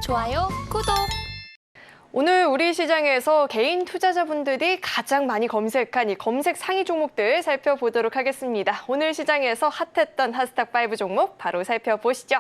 좋아요, 구독! 오늘 우리 시장에서 개인 투자자분들이 가장 많이 검색한 이 검색 상위 종목들 살펴보도록 하겠습니다. 오늘 시장에서 핫했던 핫스탁5 종목 바로 살펴보시죠.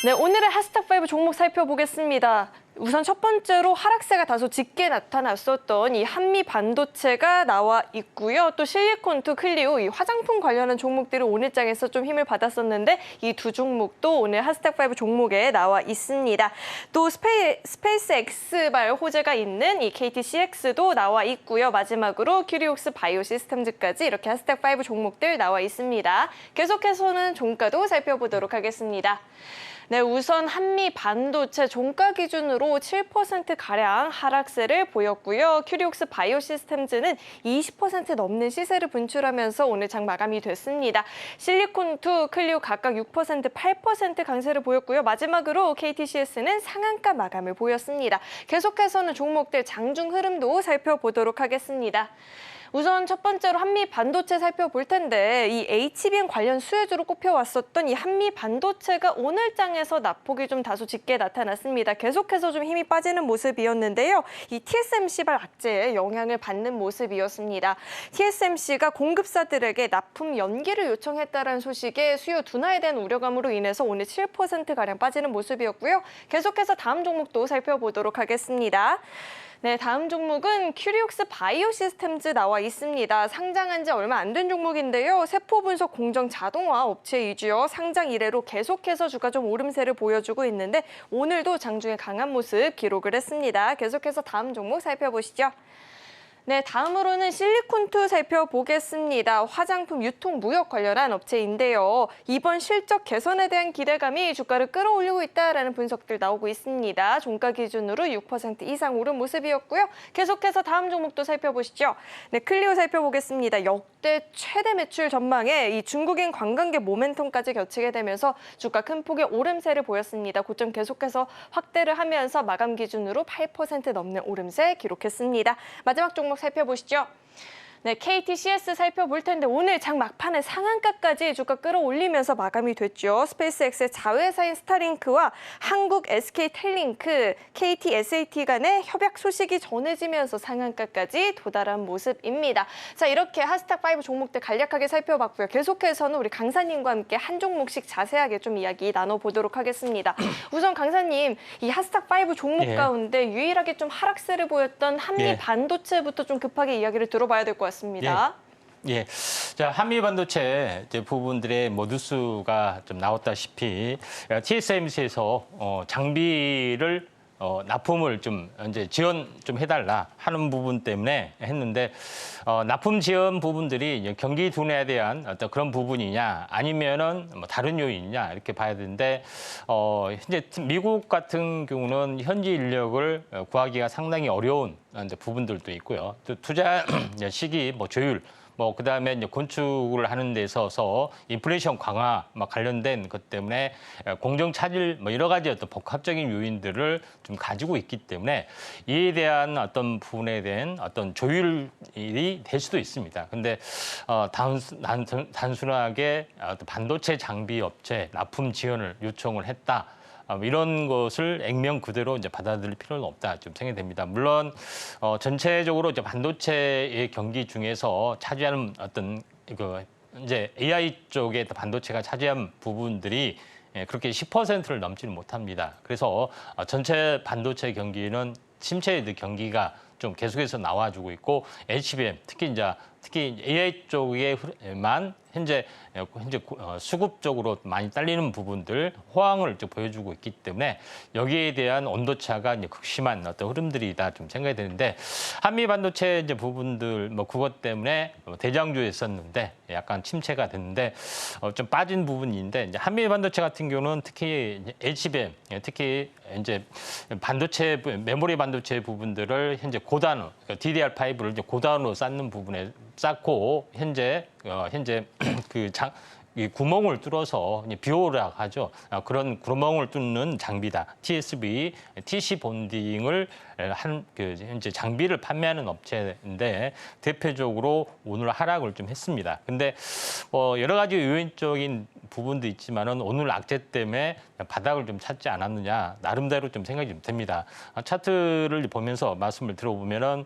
네, 오늘의 핫스탁5 종목 살펴보겠습니다. 우선 첫 번째로 하락세가 다소 짙게 나타났었던 이 한미 반도체가 나와 있고요. 또 실리콘투, 클리오, 이 화장품 관련한 종목들이 오늘 장에서 좀 힘을 받았었는데 이 두 종목도 오늘 핫스탁5 종목에 나와 있습니다. 또 스페이스 X발 호재가 있는 이 KTCX도 나와 있고요. 마지막으로 큐리옥스 바이오시스템즈까지 이렇게 핫스탁5 종목들 나와 있습니다. 계속해서는 종가도 살펴보도록 하겠습니다. 네, 우선 한미 반도체 종가 기준으로 7%가량 하락세를 보였고요. 큐리옥스 바이오시스템즈는 20% 넘는 시세를 분출하면서 오늘 장 마감이 됐습니다. 실리콘투, 클리오 각각 6%, 8% 강세를 보였고요. 마지막으로 KTCS는 상한가 마감을 보였습니다. 계속해서는 종목들 장중 흐름도 살펴보도록 하겠습니다. 우선 첫 번째로 한미 반도체 살펴볼 텐데 이 HBM 관련 수혜주로 꼽혀왔었던 이 한미 반도체가 오늘 장에서 낙폭이 좀 다소 짙게 나타났습니다. 계속해서 좀 힘이 빠지는 모습이었는데요. 이 TSMC발 악재에 영향을 받는 모습이었습니다. TSMC가 공급사들에게 납품 연기를 요청했다는 소식에 수요 둔화에 대한 우려감으로 인해서 오늘 7%가량 빠지는 모습이었고요. 계속해서 다음 종목도 살펴보도록 하겠습니다. 네, 다음 종목은 큐리옥스 바이오시스템즈 나와 있습니다. 상장한 지 얼마 안 된 종목인데요. 세포 분석 공정 자동화 업체이지요. 상장 이래로 계속해서 주가 좀 오름세를 보여주고 있는데 오늘도 장중에 강한 모습 기록을 했습니다. 계속해서 다음 종목 살펴보시죠. 네, 다음으로는 실리콘투 살펴보겠습니다. 화장품 유통 무역 관련한 업체인데요. 이번 실적 개선에 대한 기대감이 주가를 끌어올리고 있다라는 분석들 나오고 있습니다. 종가 기준으로 6% 이상 오른 모습이었고요. 계속해서 다음 종목도 살펴보시죠. 네, 클리오 살펴보겠습니다. 역대 최대 매출 전망에 이 중국인 관광객 모멘텀까지 겹치게 되면서 주가 큰 폭의 오름세를 보였습니다. 고점 계속해서 확대를 하면서 마감 기준으로 8% 넘는 오름세 기록했습니다. 마지막 종목 살펴보시죠. 네, KTCS 살펴볼 텐데 오늘 장 막판에 상한가까지 주가 끌어올리면서 마감이 됐죠. 스페이스X의 자회사인 스타링크와 한국 SK텔링크, KTSAT 간의 협약 소식이 전해지면서 상한가까지 도달한 모습입니다. 자, 이렇게 핫스탁5 종목들 간략하게 살펴봤고요. 계속해서는 우리 강사님과 함께 한 종목씩 자세하게 좀 이야기 나눠보도록 하겠습니다. 우선 강사님, 이 핫스탁5 종목 가운데 유일하게 좀 하락세를 보였던 한미 반도체부터 좀 급하게 이야기를 들어봐야 될 것 같습니다. 예. 자, 한미 반도체 부분들의 뉴스가 좀 나왔다시피 TSMC에서 장비를 납품을 좀 이제 지원 좀 해달라 하는 부분 때문에 했는데 납품 지원 부분들이 경기 둔화에 대한 어떤 그런 부분이냐 아니면은 뭐 다른 요인이냐 이렇게 봐야 되는데 현재 미국 같은 경우는 현지 인력을 구하기가 상당히 어려운 이제 부분들도 있고요. 또 투자 시기 조율 그다음에 이제 건축을 하는 데 있어서 인플레이션 강화 관련된 것 때문에 공정 차질 여러 가지 어떤 복합적인 요인들을 좀 가지고 있기 때문에 이에 대한 어떤 부분에 대한 어떤 조율이 될 수도 있습니다. 근데 단순하게 어떤 반도체 장비 업체 납품 지원을 요청을 했다. 이런 것을 액면 그대로 이제 받아들일 필요는 없다 좀 생각이 됩니다. 물론 전체적으로 이제 반도체의 경기 중에서 차지하는 어떤 이제 AI 쪽의 반도체가 차지한 부분들이 그렇게 10%를 넘지는 못합니다. 그래서 전체 반도체 경기는 침체의 경기가 좀 계속해서 나와주고 있고 HBM 특히 AI 쪽에만 현재 수급적으로 많이 딸리는 부분들 호황을 보여주고 있기 때문에 여기에 대한 온도차가 극심한 어떤 흐름들이다 좀 생각이 되는데 한미 반도체 이제 부분들 그것 때문에 대장주였었는데 약간 침체가 됐는데 좀 빠진 부분인데 이제 한미 반도체 같은 경우는 특히 HBM 특히 이제 반도체 메모리 반도체 부분들을 현재 고단위 DDR5를 이제 고단위로 쌓는 부분에 쌓고 현재 이 구멍을 뚫어서 비오라 하죠. 그런 구멍을 뚫는 장비다. TSV, TC 본딩을 현재 장비를 판매하는 업체인데 대표적으로 오늘 하락을 좀 했습니다. 근데 여러 가지 요인적인 부분도 있지만은 오늘 악재 때문에 바닥을 좀 찾지 않았느냐 나름대로 좀 생각이 좀 됩니다. 차트를 보면서 말씀을 들어보면은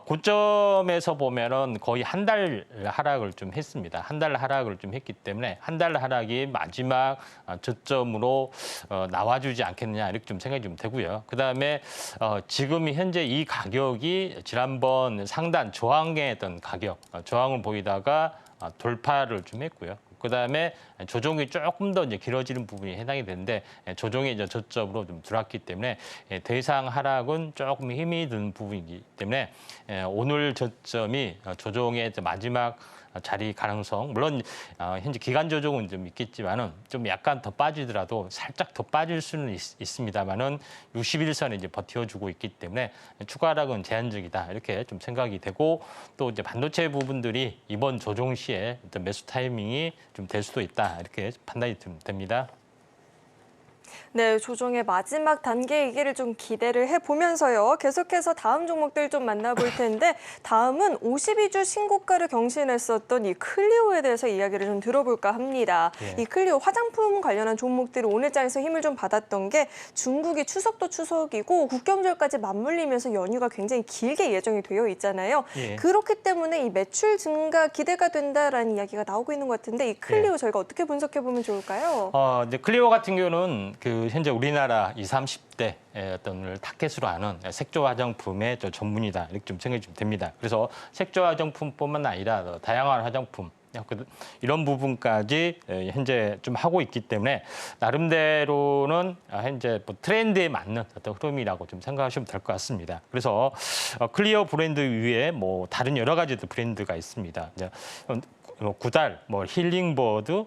고점에서 보면은 거의 한 달 하락을 좀 했습니다. 한 달 하락을 좀 했기 때문에 한 달 하락이 마지막 저점으로 나와주지 않겠느냐 이렇게 좀 생각이 좀 되고요. 그다음에 지금 현재 이 가격이 지난번 상단 저항했던 가격 저항을 보이다가 돌파를 좀 했고요. 그다음에 조정이 조금 더 이제 길어지는 부분이 해당이 되는데 조정이 이제 저점으로 좀 들어왔기 때문에 더 이상 하락은 조금 힘이 드는 부분이기 때문에 오늘 저점이 조정의 마지막 자리 가능성 물론 현재 기간 조정은 좀 있겠지만은 좀 약간 더 빠지더라도 살짝 더 빠질 수는 있습니다만은 61선에 이제 버텨주고 있기 때문에 추가 하락은 제한적이다 이렇게 좀 생각이 되고 또 이제 반도체 부분들이 이번 조정 시에 어떤 매수 타이밍이 좀 될 수도 있다 이렇게 판단이 좀 됩니다. 네, 조정의 마지막 단계이기를 좀 기대를 해보면서요. 계속해서 다음 종목들 좀 만나볼 텐데 다음은 52주 신고가를 경신했었던 이 클리오에 대해서 이야기를 좀 들어볼까 합니다. 예. 이 클리오 화장품 관련한 종목들이 오늘 장에서 힘을 좀 받았던 게 중국이 추석도 추석이고 국경절까지 맞물리면서 연휴가 굉장히 길게 예정이 되어 있잖아요. 예. 그렇기 때문에 이 매출 증가 기대가 된다라는 이야기가 나오고 있는 것 같은데 이 클리오 저희가 어떻게 분석해보면 좋을까요? 이제 클리오 같은 경우는 그 현재 우리나라 20, 30대 어떤 타켓으로 하는 색조 화장품의 전문이다 이렇게 좀 생각이 좀 됩니다. 그래서 색조 화장품뿐만 아니라 다양한 화장품 이런 부분까지 현재 좀 하고 있기 때문에 나름대로는 현재 뭐 트렌드에 맞는 어떤 흐름이라고 좀 생각하시면 될 것 같습니다. 그래서 클리오 브랜드 위에 뭐 다른 여러 가지 브랜드가 있습니다. 이제 구달, 뭐 힐링버드,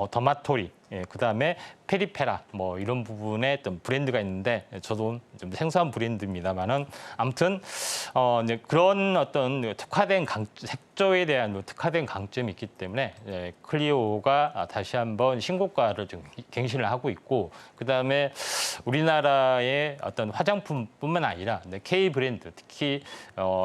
더마토리, 그다음에 페리페라 뭐 이런 부분에 어떤 브랜드가 있는데 저도 좀 생소한 브랜드입니다만은 아무튼 이제 그런 어떤 특화된 색조에 대한 특화된 강점이 있기 때문에 클리오가 다시 한번 신고가를 좀 갱신을 하고 있고 그다음에 우리나라의 어떤 화장품뿐만 아니라 K 브랜드 특히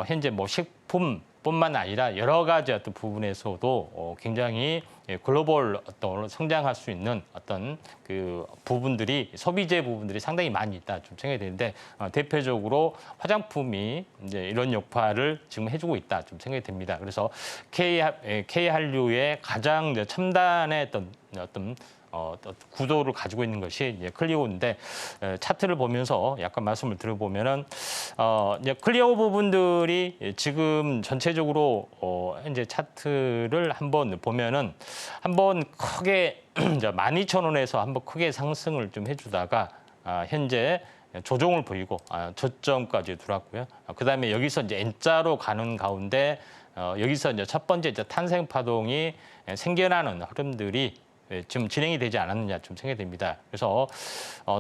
현재 뭐 식품 뿐만 아니라 여러 가지 어떤 부분에서도 굉장히 글로벌 어떤 성장할 수 있는 어떤 그 부분들이 소비재 부분들이 상당히 많이 있다 좀 생각이 되는데 대표적으로 화장품이 이제 이런 역할을 지금 해주고 있다 좀 생각이 됩니다. 그래서 K 한류의 가장 첨단의 어떤 구도를 가지고 있는 것이 이제 클리오인데 차트를 보면서 약간 말씀을 들어보면은 이제 클리오 부분들이 지금 전체적으로 현재 차트를 한번 보면은 한번 크게 12,000원에서 한번 크게 상승을 좀 해주다가 현재 조정을 보이고 저점까지 들어왔고요. 그다음에 여기서 이제 N자로 가는 가운데 여기서 이제 첫 번째 이제 탄생 파동이 생겨나는 흐름들이 지금 진행이 되지 않았느냐 좀 생각이 됩니다. 그래서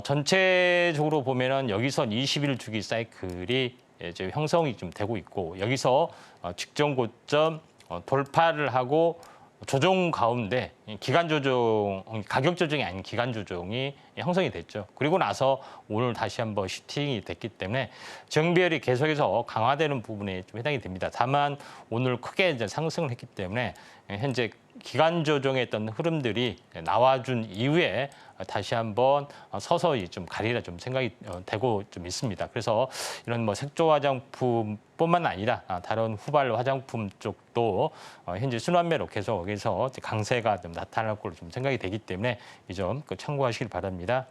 전체적으로 보면은 여기선 20일 주기 사이클이 이제 형성이 좀 되고 있고 여기서 직전 고점 돌파를 하고 조정 가운데 기간 조정, 가격 조정이 아닌 기간 조정이 형성이 됐죠. 그리고 나서 오늘 다시 한번 슈팅이 됐기 때문에 정비율이 계속해서 강화되는 부분에 좀 해당이 됩니다. 다만 오늘 크게 이제 상승을 했기 때문에 현재 기간 조정의 어떤 흐름들이 나와준 이후에 다시 한번 서서히 좀 가리라 좀 생각이 되고 좀 있습니다. 그래서 이런 뭐 색조 화장품뿐만 아니라 다른 후발 화장품 쪽도 현재 순환매로 계속해서 강세가 좀 나타날 걸로 좀 생각이 되기 때문에 이 점 참고하시길 바랍니다.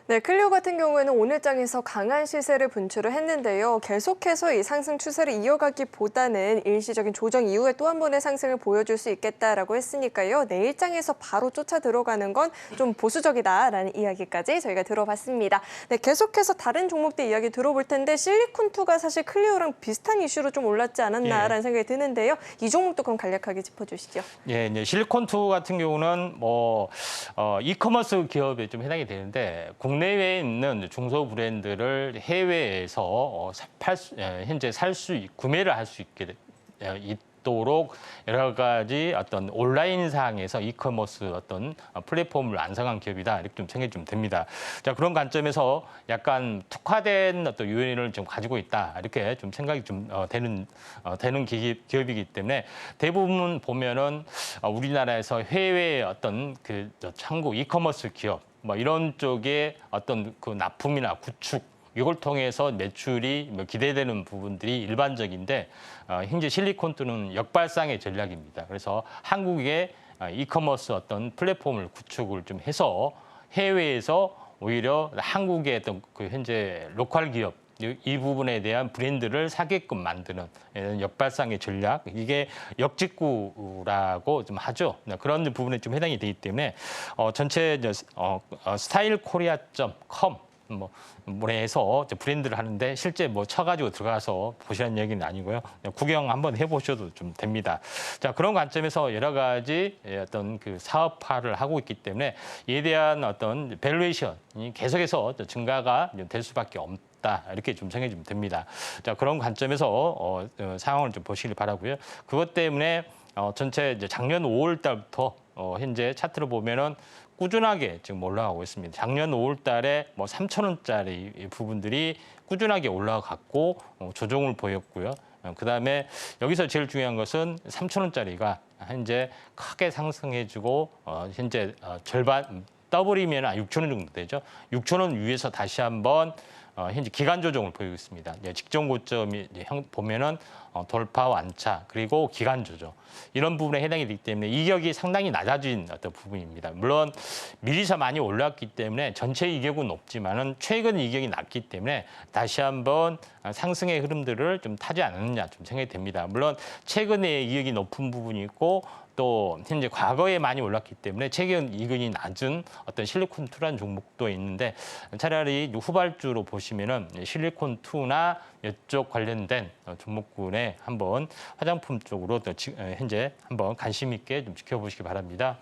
네, 클리오 같은 경우에는 오늘 장에서 강한 시세를 분출을 했는데요. 계속해서 이 상승 추세를 이어가기보다는 일시적인 조정 이후에 또 한 번의 상승을 보여줄 수 있겠다라고 했으니까요. 내일 장에서 바로 쫓아 들어가는 건 좀 보수적이다라는 이야기까지 저희가 들어봤습니다. 네, 계속해서 다른 종목들 이야기 들어볼 텐데 실리콘2가 사실 클리오랑 비슷한 이슈로 좀 올랐지 않았나라는 생각이 드는데요. 이 종목도 그럼 간략하게 짚어주시죠. 예, 이제 실리콘2 같은 경우는 뭐 이커머스 기업에 좀 해당이 되는데 국내외에 있는 중소 브랜드를 해외에서 현재 구매를 할 수 있게 있도록 여러 가지 어떤 온라인상에서 이커머스 어떤 플랫폼을 완성한 기업이다 이렇게 좀 생각이 좀 됩니다. 자, 그런 관점에서 약간 특화된 어떤 요인을 좀 가지고 있다 이렇게 좀 생각이 좀 되는 기업이기 때문에 대부분 보면은 우리나라에서 해외의 어떤 그 한국 이커머스 기업 뭐 이런 쪽에 어떤 그 납품이나 구축 이걸 통해서 매출이 기대되는 부분들이 일반적인데 현재 실리콘투는 역발상의 전략입니다. 그래서 한국의 이커머스 어떤 플랫폼을 구축을 좀 해서 해외에서 오히려 한국의 어떤 그 현재 로컬 기업 이 부분에 대한 브랜드를 사게끔 만드는 역발상의 전략, 이게 역직구라고 좀 하죠. 그런 부분에 좀 해당이 되기 때문에 전체 스타일코리아.com 문에서 브랜드를 하는데 실제 뭐 쳐가지고 들어가서 보시라는 얘기는 아니고요. 구경 한번 해보셔도 좀 됩니다. 자, 그런 관점에서 여러 가지 어떤 그 사업화를 하고 있기 때문에 이에 대한 어떤 밸류에이션이 계속해서 증가가 될 수밖에 없다. 이렇게 좀 생각이 좀 됩니다. 자, 그런 관점에서 상황을 좀 보시길 바라고요. 그것 때문에 전체 이제 작년 5월 달부터 현재 차트를 보면은 꾸준하게 지금 올라가고 있습니다. 작년 5월 달에 뭐 3,000원짜리 부분들이 꾸준하게 올라갔고 조정을 보였고요. 그다음에 여기서 제일 중요한 것은 3,000원짜리가 현재 크게 상승해주고 현재 절반 더블이면 6,000원 정도 되죠. 6,000원 위에서 다시 한번 현재 기간 조정을 보이고 있습니다. 직전 고점이 보면은 돌파 완차 그리고 기간 조정 이런 부분에 해당이 되기 때문에 이격이 상당히 낮아진 어떤 부분입니다. 물론 미리서 많이 올랐기 때문에 전체 이격은 높지만은 최근 이격이 낮기 때문에 다시 한번 상승의 흐름들을 좀 타지 않았느냐 좀 생각이 됩니다. 물론 최근에 이격이 높은 부분이 있고 또 현재 과거에 많이 올랐기 때문에 최근 이익이 낮은 어떤 실리콘2라는 종목도 있는데 차라리 후발주로 보시면은 실리콘2나 이쪽 관련된 종목군에 한번 화장품 쪽으로 현재 한번 관심 있게 좀 지켜보시기 바랍니다.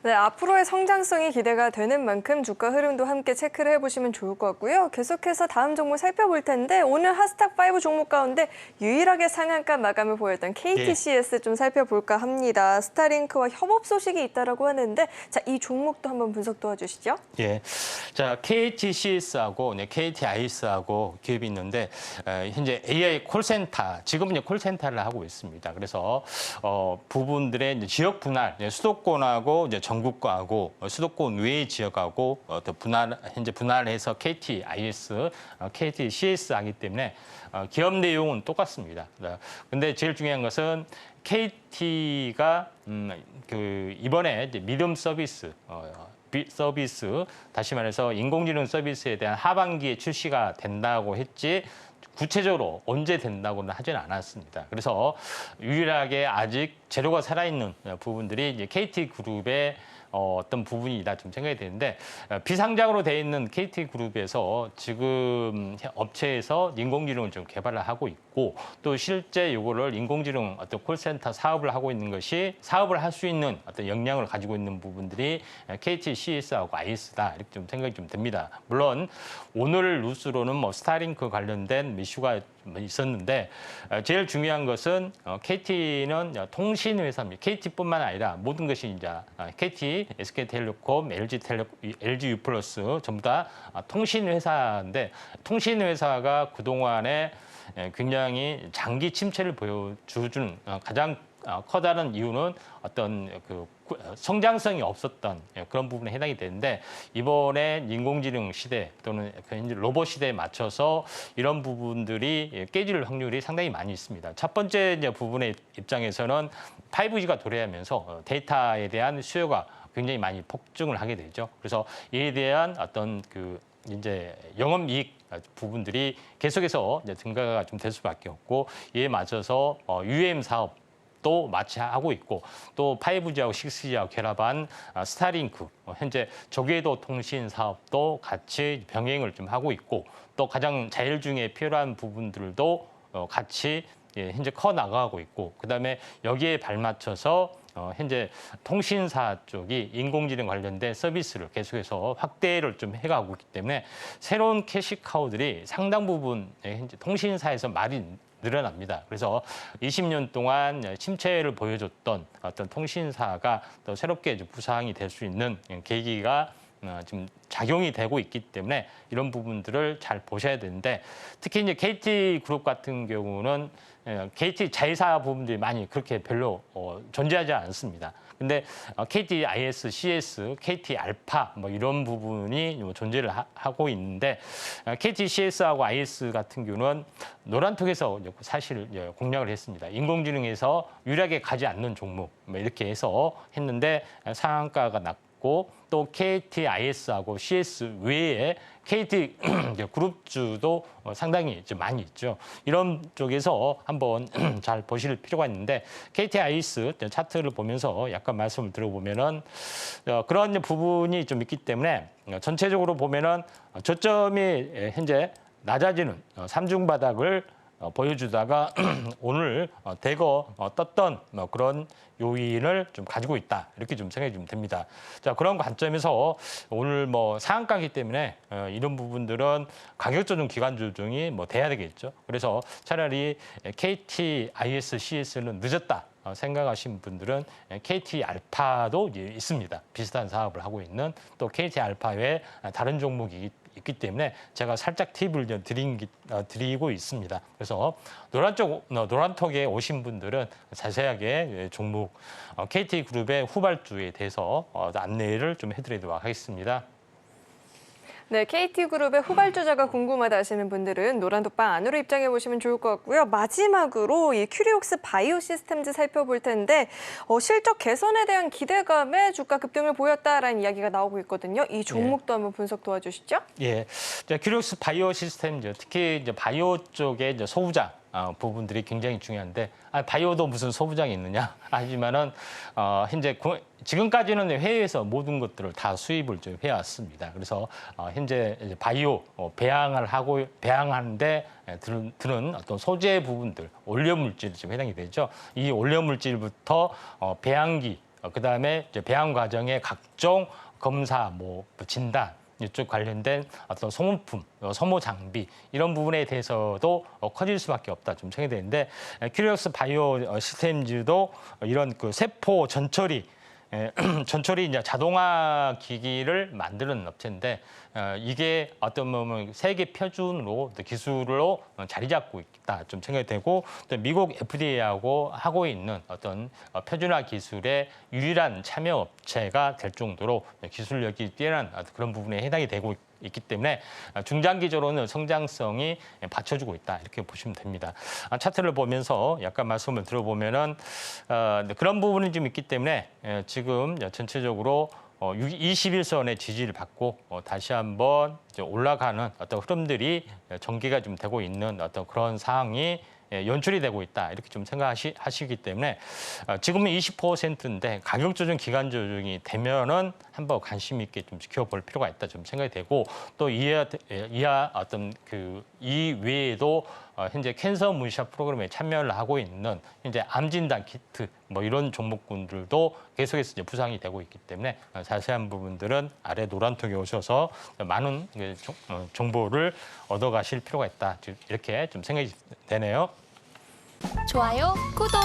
네, 앞으로의 성장성이 기대가 되는 만큼 주가 흐름도 함께 체크를 해보시면 좋을 것 같고요. 계속해서 다음 종목 살펴볼 텐데 오늘 하스탁5 종목 가운데 유일하게 상한가 마감을 보였던 KTCS 좀 살펴볼까 합니다. 스타링크와 협업 소식이 있다라고 하는데 자, 이 종목도 한번 분석 도와주시죠. 예, 자 KTCS하고 KTIS하고 기업이 있는데 현재 AI 콜센터 지금은 콜센터를 하고 있습니다. 그래서 부분들의 이제 지역 분할, 수도권하고 이제 전국과하고 수도권 외의 지역하고 더 현재 분할해서 KTIS, KTCS 하기 때문에 기업 내용은 똑같습니다. 근데 제일 중요한 것은 KT가 이번에 이제 믿음 서비스 다시 말해서 인공지능 서비스에 대한 하반기에 출시가 된다고 했지 구체적으로 언제 된다고는 하지는 않았습니다. 그래서 유일하게 아직 재료가 살아있는 부분들이 이제 KT그룹의 어떤 부분이다 좀 생각이 되는데 비상장으로 되어 있는 KT그룹에서 지금 업체에서 인공지능을 좀 개발을 하고 있고 또 실제 이거를 인공지능 어떤 콜센터 사업을 하고 있는 것이 사업을 할 수 있는 어떤 역량을 가지고 있는 부분들이 KTCS하고 IS다 이렇게 좀 생각이 좀 됩니다. 물론 오늘 뉴스로는 뭐 스타링크 관련된 이슈가 있었는데 제일 중요한 것은 KT는 통신 회사입니다. KT뿐만 아니라 모든 것이 이제 KT, SK텔레콤, LG유플러스 전부 다 통신 회사인데 통신 회사가 그동안에 굉장히 장기 침체를 보여주는 가장 커다란 이유는 어떤 성장성이 없었던 그런 부분에 해당이 되는데 이번에 인공지능 시대 또는 로봇 시대에 맞춰서 이런 부분들이 깨질 확률이 상당히 많이 있습니다. 첫 번째 부분의 입장에서는 5G가 도래하면서 데이터에 대한 수요가 굉장히 많이 폭증을 하게 되죠. 그래서 이에 대한 어떤 이제 영업이익 부분들이 계속해서 이제 증가가 좀 될 수밖에 없고 이에 맞춰서 UAM 사업 또 마치 하고 있고 또 5G하고 6G하고 결합한 스타링크 현재 저궤도 통신 사업도 같이 병행을 좀 하고 있고 또 가장 제일 중에 필요한 부분들도 같이 현재 커 나가고 있고 그다음에 여기에 발맞춰서 현재 통신사 쪽이 인공지능 관련된 서비스를 계속해서 확대를 좀 해가고 있기 때문에 새로운 캐시카우들이 상당 부분 현재 통신사에서 늘어납니다. 그래서 20년 동안 침체를 보여줬던 어떤 통신사가 또 새롭게 부상이 될 수 있는 계기가 지금 작용이 되고 있기 때문에 이런 부분들을 잘 보셔야 되는데, 특히 이제 KT그룹 같은 경우는 KT 자회사 부분들이 많이 그렇게 별로 존재하지 않습니다. 근데 KT IS, CS, KT 알파 뭐 이런 부분이 존재를 하고 있는데, KT CS하고 IS 같은 경우는 노란톡에서 사실 공략을 했습니다. 인공지능에서 유일하게 가지 않는 종목 뭐 이렇게 해서 했는데 상한가가 났고, 또 KT IS하고 CS 외에 KT 그룹주도 상당히 이제 많이 있죠. 이런 쪽에서 한번 잘 보실 필요가 있는데, KT IS 차트를 보면서 약간 말씀을 들어보면은 그런 부분이 좀 있기 때문에 전체적으로 보면은 저점이 현재 낮아지는 삼중 바닥을 보여주다가 오늘 대거 떴던 그런 요인을 좀 가지고 있다, 이렇게 좀 생각이 좀 됩니다. 자, 그런 관점에서 오늘 상한가이기 때문에 이런 부분들은 가격 조정, 기간 조정이 돼야 되겠죠. 그래서 차라리 KT IS, CS는 늦었다 생각하신 분들은 KT 알파도 있습니다. 비슷한 사업을 하고 있는 또 KT 알파 외에 다른 종목이 있기 때문에 제가 살짝 팁을 드리고 있습니다. 그래서 노란톡에 오신 분들은 자세하게 종목 KT그룹의 후발주에 대해서 안내를 좀 해드리도록 하겠습니다. 네, KT그룹의 후발주자가 궁금하다 하시는 분들은 노란톡방 안으로 입장해 보시면 좋을 것 같고요. 마지막으로 이 큐리옥스 바이오 시스템즈 살펴볼 텐데 실적 개선에 대한 기대감에 주가 급등을 보였다라는 이야기가 나오고 있거든요. 이 종목도 한번 분석 도와주시죠. 예, 큐리옥스 바이오 시스템즈, 특히 이제 바이오 쪽의 이제 소부장 부분들이 굉장히 중요한데, 바이오도 무슨 소부장이 있느냐 하지만은 현재 지금까지는 해외에서 모든 것들을 다 수입을 좀 해왔습니다. 그래서 현재 이제 바이오 배양하는데 드는 어떤 소재 부분들, 올려 물질이 좀 해당이 되죠. 이 올려 물질부터 배양기, 그다음에 이제 배양 과정의 각종 검사, 진단, 이쪽 관련된 어떤 소모품, 소모 장비 이런 부분에 대해서도 커질 수밖에 없다 좀 생각이 되는데, 큐리옥스 바이오 시스템즈도 이런 그 세포 전처리 이제 자동화 기기를 만드는 업체인데, 이게 어떤 보면 세계 표준으로 기술로 자리 잡고 있다 좀 생각이 되고, 또 미국 FDA하고 하고 있는 어떤 표준화 기술의 유일한 참여 업체가 될 정도로 기술력이 뛰어난 그런 부분에 해당이 되고 있기 때문에 중장기적으로는 성장성이 받쳐주고 있다, 이렇게 보시면 됩니다. 차트를 보면서 약간 말씀을 들어보면은 그런 부분이 좀 있기 때문에 지금 전체적으로 21선의 지지를 받고 다시 한번 올라가는 어떤 흐름들이 전개가 좀 되고 있는 어떤 그런 상황이 연출이 되고 있다, 이렇게 좀 생각하시기 때문에 지금은 20%인데 가격 조정, 기간 조정이 되면은 한번 관심 있게 좀 지켜볼 필요가 있다 좀 생각이 되고, 또 이하 어떤 이 외에도 현재 캔서 문시아 프로그램에 참여를 하고 있는 현재 암 진단 키트 이런 종목군들도 계속해서 이제 부상이 되고 있기 때문에 자세한 부분들은 아래 노란톡에 오셔서 많은 정보를 얻어가실 필요가 있다, 이렇게 좀 생각이 되네요. 좋아요, 구독!